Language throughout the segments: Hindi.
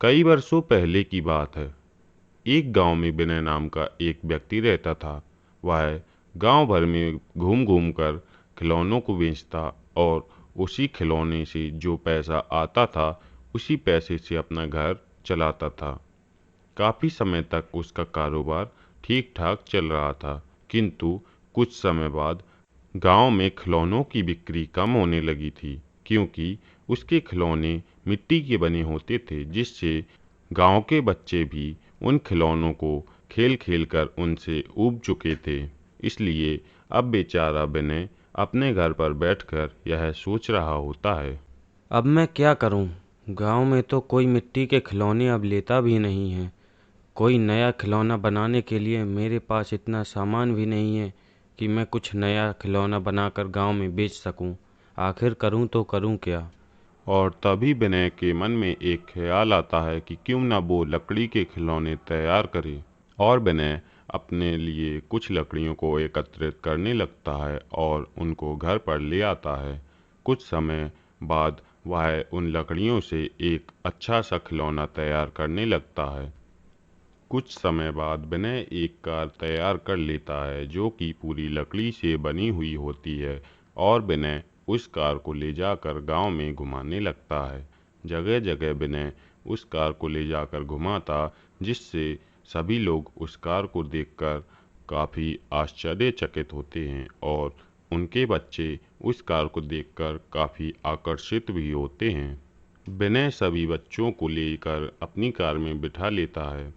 कई वर्षों पहले की बात है। एक गांव में विनय नाम का एक व्यक्ति रहता था। वह गांव भर में घूम घूम कर खिलौनों को बेचता और उसी खिलौने से जो पैसा आता था उसी पैसे से अपना घर चलाता था। काफ़ी समय तक उसका कारोबार ठीक ठाक चल रहा था, किंतु कुछ समय बाद गांव में खिलौनों की बिक्री कम होने लगी थी, क्योंकि उसके खिलौने मिट्टी के बने होते थे, जिससे गांव के बच्चे भी उन खिलौनों को खेल खेल कर उनसे ऊब चुके थे। इसलिए अब बेचारा विनय अपने घर पर बैठकर यह सोच रहा होता है। अब मैं क्या करूं? गांव में तो कोई मिट्टी के खिलौने अब लेता भी नहीं है। कोई नया खिलौना बनाने के लिए मेरे पास इतना सामान भी नहीं है कि मैं कुछ नया खिलौना बनाकर गांव में बेच सकूं। आखिर करूं तो करूं क्या? और तभी विनय के मन में एक ख्याल आता है कि क्यों न वो लकड़ी के खिलौने तैयार करे। और विनय अपने लिए कुछ लकड़ियों को एकत्रित करने लगता है और उनको घर पर ले आता है। कुछ समय बाद वह उन लकड़ियों से एक अच्छा सा खिलौना तैयार करने लगता है। कुछ समय बाद विनय एक कार तैयार कर लेता है जो कि पूरी लकड़ी से बनी हुई होती है, और विनय उस कार को ले जाकर गांव में घुमाने लगता है। जगह जगह विनय उस कार को ले जाकर घुमाता, जिससे सभी लोग उस कार को देखकर काफ़ी आश्चर्यचकित होते हैं और उनके बच्चे उस कार को देखकर काफ़ी आकर्षित भी होते हैं। विनय सभी बच्चों को लेकर अपनी कार में बिठा लेता है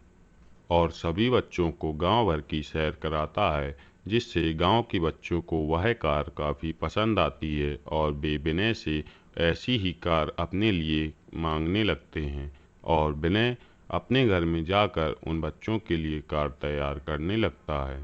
और सभी बच्चों को गांव भर की सैर कराता है, जिससे गांव के बच्चों को वह कार काफ़ी पसंद आती है और वे विनय से ऐसी ही कार अपने लिए मांगने लगते हैं। और विनय अपने घर में जाकर उन बच्चों के लिए कार तैयार करने लगता है।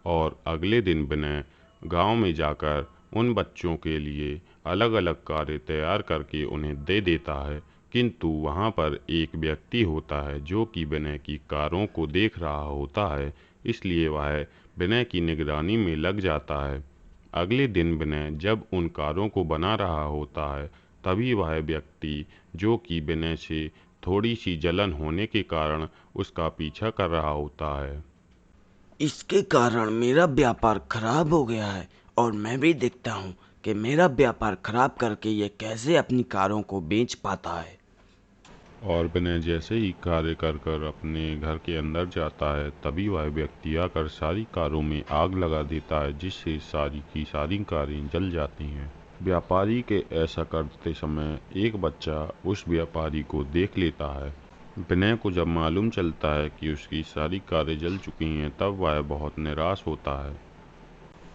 और अगले दिन विनय गांव में जाकर उन बच्चों के लिए अलग अलग कारें तैयार करके उन्हें दे देता है, किंतु वहां पर एक व्यक्ति होता है जो कि विनय की कारों को देख रहा होता है, इसलिए वह विनय की निगरानी में लग जाता है। अगले दिन विनय जब उन कारों को बना रहा होता है, तभी वह व्यक्ति जो कि विनय से थोड़ी सी जलन होने के कारण उसका पीछा कर रहा होता है। इसके कारण मेरा व्यापार खराब हो गया है और मैं भी देखता हूँ कि मेरा व्यापार खराब करके ये कैसे अपनी कारों को बेच पाता है। और विनय जैसे ही कार्य कर कर अपने घर के अंदर जाता है, तभी वह व्यक्ति आकर सारी कारों में आग लगा देता है, जिससे सारी की सारी कारें जल जाती हैं। व्यापारी के ऐसा करते समय एक बच्चा उस व्यापारी को देख लेता है। विनय को जब मालूम चलता है कि उसकी सारी कारें जल चुकी हैं, तब वह बहुत निराश होता है।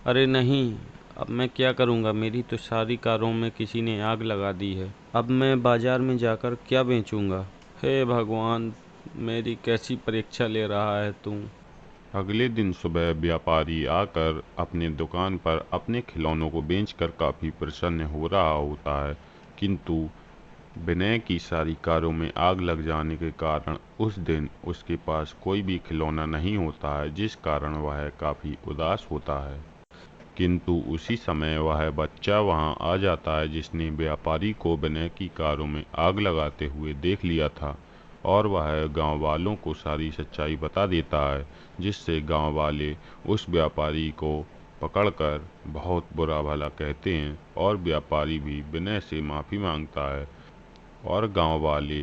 अरे नहीं, अब मैं क्या करूँगा? मेरी तो सारी कारों में किसी ने आग लगा दी है। अब मैं बाजार में जाकर क्या बेचूंगा? हे भगवान, मेरी कैसी परीक्षा ले रहा है तू? अगले दिन सुबह व्यापारी आकर अपने दुकान पर अपने खिलौनों को बेचकर काफ़ी प्रसन्न हो रहा होता है, किंतु विनय की सारी कारों में आग लग जाने के कारण उस दिन उसके पास कोई भी खिलौना नहीं होता है, जिस कारण वह काफ़ी उदास होता है। किंतु उसी समय वह बच्चा वहां आ जाता है जिसने व्यापारी को विनय की कारों में आग लगाते हुए देख लिया था, और वह गांव वालों को सारी सच्चाई बता देता है, जिससे गांव वाले उस व्यापारी को पकड़कर बहुत बुरा भला कहते हैं और व्यापारी भी विनय से माफ़ी मांगता है। और गांव वाले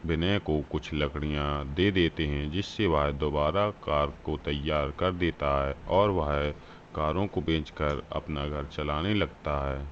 विनय को कुछ लकड़ियां दे देते हैं, जिससे वह दोबारा कार को तैयार कर देता है और वह कारों को बेचकर अपना घर चलाने लगता है।